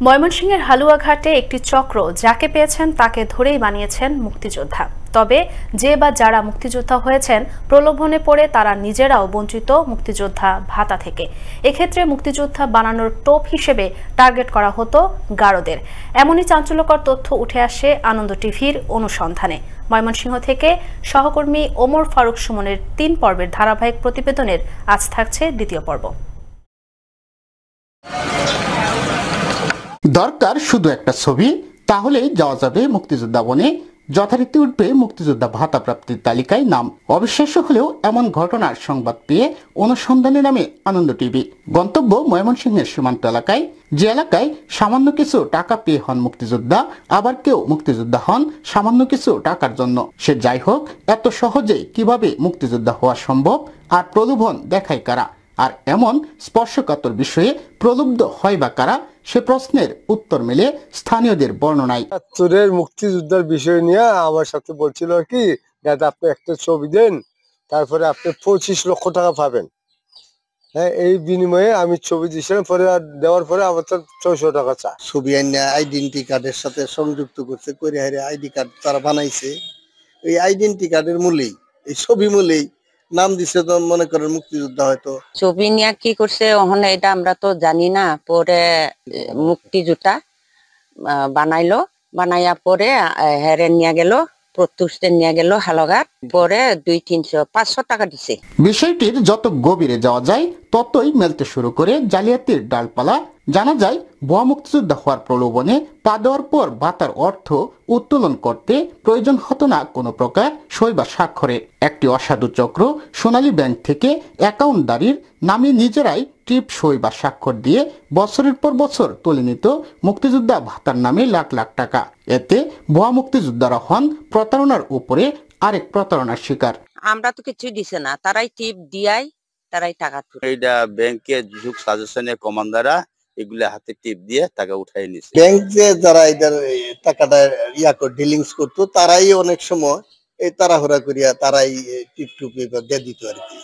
ময়মনসিংহের হালুয়াঘাটে একটি চক্র যাকে পেয়েছেন তাকে ধরেই বানিয়েছেন মুক্তিযোদ্ধা। তবে যে বা যারা মুক্তিযোদ্ধা হয়েছেন প্রলোভনে পড়ে তারা নিজেরাও বঞ্চিত মুক্তিযোদ্ধা ভাতা থেকে। এক্ষেত্রে মুক্তিযোদ্ধা বানানোর টোপ হিসেবে টার্গেট করা হতো গারোদের। এমনই চাঞ্চল্যকর তথ্য উঠে আসে আনন্দ টিভির অনুসন্ধানে। ময়মনসিংহ থেকে সহকর্মী ওমর ফারুক সুমনের ৩ পর্বের ধারাবাহিক প্রতিবেদনের আজ থাকছে দ্বিতীয় পর্ব। দরকার শুধু একটা ছবি, তাহলেই যাওয়া যাবে মুক্তিযোদ্ধা বনে, যথারীতি উঠবে মুক্তিযোদ্ধা ভাতা প্রাপ্তির তালিকায় নাম। অবিশ্বাস্য হলেও এমন ঘটনার সংবাদ পেয়ে অনুসন্ধানে নামে আনন্দ টিভি। গন্তব্য ময়মনসিংহের সীমান্ত এলাকায়, যে এলাকায় সামান্য কিছু টাকা পেয়ে হন মুক্তিযোদ্ধা, আবার কেউ মুক্তিযোদ্ধা হন সামান্য কিছু টাকার জন্য। সে যাই হোক, এত সহজে কিভাবে মুক্তিযোদ্ধা হওয়া সম্ভব আর প্রলোভন দেখায় কারা? আর এমন স্পর্শকাতর বিষয়ে প্রলুব্ধ হয় বা কারা? সে প্রশ্নের উত্তর মেলে স্থানীয়দের বর্ণনায়। চোরের মুক্তিযোদ্ধার বিষয় নিয়ে আমার সাথে বলছিল আর কি, দাদা আপনি একটা ছবি দেন, তারপরে আপনি 25 লক্ষ টাকা পাবেন। হ্যাঁ, এই বিনিময়ে আমি ছবি দিয়েছিলাম, পরে দেওয়ার পরে আমার তো 600 টাকা চা। ছবি আইনা আইডেন্টি কার্ডের সাথে সংযুক্ত করছে, করে হারে আইডি কার্ড তারা বানাইছে। এই আইডেন্টি কার্ডের মূলেই, এই ছবি মূলেই নাম দিছে, তো মনে করেন মুক্তিযোদ্ধা। হয়তো ছবি নিয়ে কি করছে ওখানে এটা আমরা তো জানি না। পরে মুক্তিযোদ্ধা বানাইলো, বানাইয়া পরে হেরে নিয়ে গেল, প্রত্যুষে নিয়ে গেল হালুয়াঘাট। পরে 200-300-500 টাকা দিছে। বিষয়টির যত গভীরে যাওয়া যায় ততই মেলতে শুরু করে জালিয়াতির ডালপালা। জানা যায়, ভুয়া মুক্তিযোদ্ধা হওয়ার প্রলোভনে পা দেওয়ার পর ভাতার অর্থ উত্তোলন করতে প্রয়োজন হতো না কোনো প্রকার সই বা স্বাক্ষরে। একটি অসাধু চক্র সোনালী ব্যাংক থেকে অ্যাকাউন্টদারির নামে নিজেরাই টিপ সই বা স্বাক্ষর দিয়ে বছরের পর বছর তুলে নিত মুক্তিযোদ্ধা ভাতার নামে লাখ লাখ টাকা। এতে ভুয়া মুক্তিযোদ্ধারা হন প্রতারণার উপরে আরেক প্রতারণার শিকার। আমরা তো কিছুই দিছে না, তারাই টিপ দিয়াই তারাই টাকা তুলে। এইটা ব্যাংকের যুগ সাজেশনের কমান্ডাররা এগুলা হাতে টিপ দিয়ে টাকা উঠাই নিছে। ব্যাংক যে যারা এটার টাকাটা ডিলিংস করতো, তারাই অনেক সময় এই তাড়াহুড়া করিয়া তারাই টিপ টুপ দিয়ে দিত আর কি,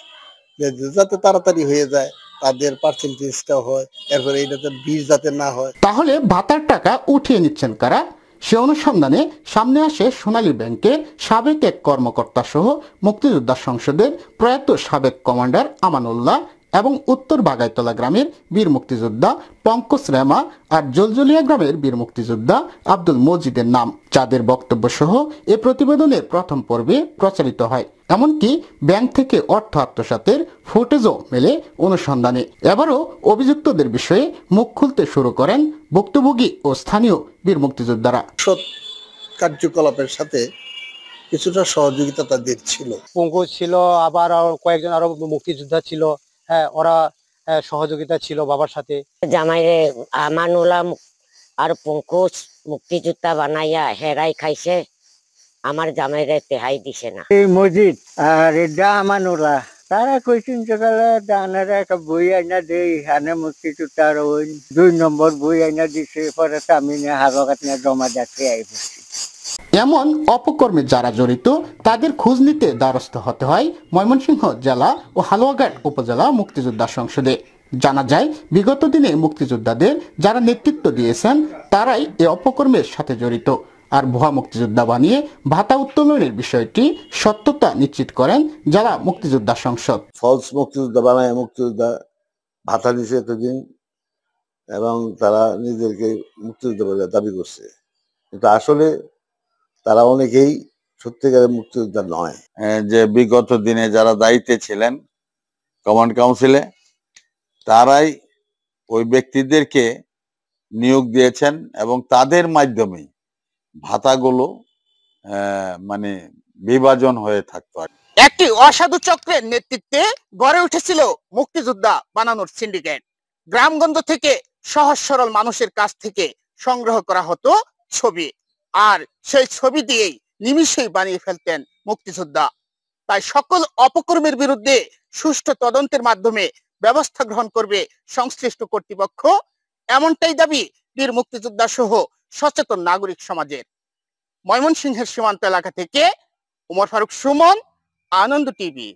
যাতে তাড়াতাড়ি হয়ে যায়, তাদের পার্সেন্টেজটা হয়, এরপরে এটাতে বিষ যাতে না হয়। তাহলে ভাতার টাকা উঠিয়ে নিচ্ছেন কারা? সে অনুসন্ধানে সামনে আসে সোনালী ব্যাংকের সাবেক এক কর্মকর্তা সহ মুক্তিযোদ্ধা সংসদের প্রয়াত সাবেক কমান্ডার আমানুল্লাহ এবং উত্তর বাগাইতলা গ্রামের বীর মুক্তিযোদ্ধা পঙ্কজ রেমা আর জলজলিয়া গ্রামের বীর মুক্তিযোদ্ধা আব্দুল মজিদের নাম, যাদের বক্তব্য সহ এ প্রতিবেদনের প্রথম পর্বে প্রচারিত হয়। এমনকি ব্যাংক থেকে অর্থ আত্মসাতের ফুটেজও মেলে অনুসন্ধানে। এবারও অভিযুক্তদের বিষয়ে মুখ খুলতে শুরু করেন ভুক্তভোগী ও স্থানীয় বীর মুক্তিযোদ্ধারা। সৎ কার্যকলাপের সাথে কিছুটা সহযোগিতা তাদের ছিল। পঙ্কজ ছিল, আবার কয়েকজন আরো মুক্তিযোদ্ধা ছিল। হ্যাঁ, ওরা সহযোগিতা ছিল বাবার সাথে। জামাইরে আমানুল্লাহ আর পঙ্কজ মুক্তিযোদ্ধা বানাইয়া হেরাই খাইছে, আমার জামাইরে তেহাই দিছে না। এই মসজিদ আর এটা আমানুল্লাহ, তারা কইছেন সকালে দানারে একটা বই আইনা দেই, হানে মুক্তিযোদ্ধার ওই 2 নম্বর বই আইনা দিছে। পরে আমি হালুয়াঘাট নিয়ে জমা যাচ্ছে আইবছি। এমন অপকর্মে যারা জড়িত তাদের খোঁজ নিতে দ্বারস্থ হতে হয় ময়মনসিংহ জেলা ও হালুয়াঘাট উপজেলা মুক্তিযোদ্ধা সংসদে। জানা যায়, বিগত দিনে মুক্তিযোদ্ধাদের যারা নেতৃত্ব দিয়েছেন তারাই এ অপকর্মের সাথে জড়িত। আর ভুয়া মুক্তিযোদ্ধা বানিয়ে ভাতা উত্তোলনের বিষয়টি সত্যতা নিশ্চিত করেন যারা মুক্তিযোদ্ধা সংসদ। ফলস মুক্তিযোদ্ধা বানায় মুক্তিযোদ্ধা ভাতা দিছে এতদিন, এবং তারা নিজেদেরকে মুক্তিযোদ্ধা বলে দাবি করছে, কিন্তু আসলে তারা অনেকেই সত্যিকারের মুক্তিযোদ্ধা নয়। যে বিগত দিনে যারা দায়িত্বে ছিলেন কমান্ড কাউন্সিলে, তারাই ওই ব্যক্তিদেরকে নিয়োগ দিয়েছেন এবং তাদের মাধ্যমে ভাতাগুলো মানে বিভাজন হয়ে থাকতো। একটি অসাধু চক্রের নেতৃত্বে গড়ে উঠেছিল মুক্তিযোদ্ধা বানানোর সিন্ডিকেট। গ্রামগঞ্জ থেকে সহজ সরল মানুষের কাছ থেকে সংগ্রহ করা হতো ছবি, আর সেই ছবি দিয়েই নিমিষেই বানিয়ে ফেলতেন মুক্তিযোদ্ধা। তাই সকল অপকর্মের বিরুদ্ধে সুষ্ঠু তদন্তের মাধ্যমে ব্যবস্থা গ্রহণ করবে সংশ্লিষ্ট কর্তৃপক্ষ, এমনটাই দাবি বীর মুক্তিযোদ্ধা সহ সচেতন নাগরিক সমাজের। ময়মনসিংহের সীমান্ত এলাকা থেকে ওমর ফারুক সুমন, আনন্দ টিভি।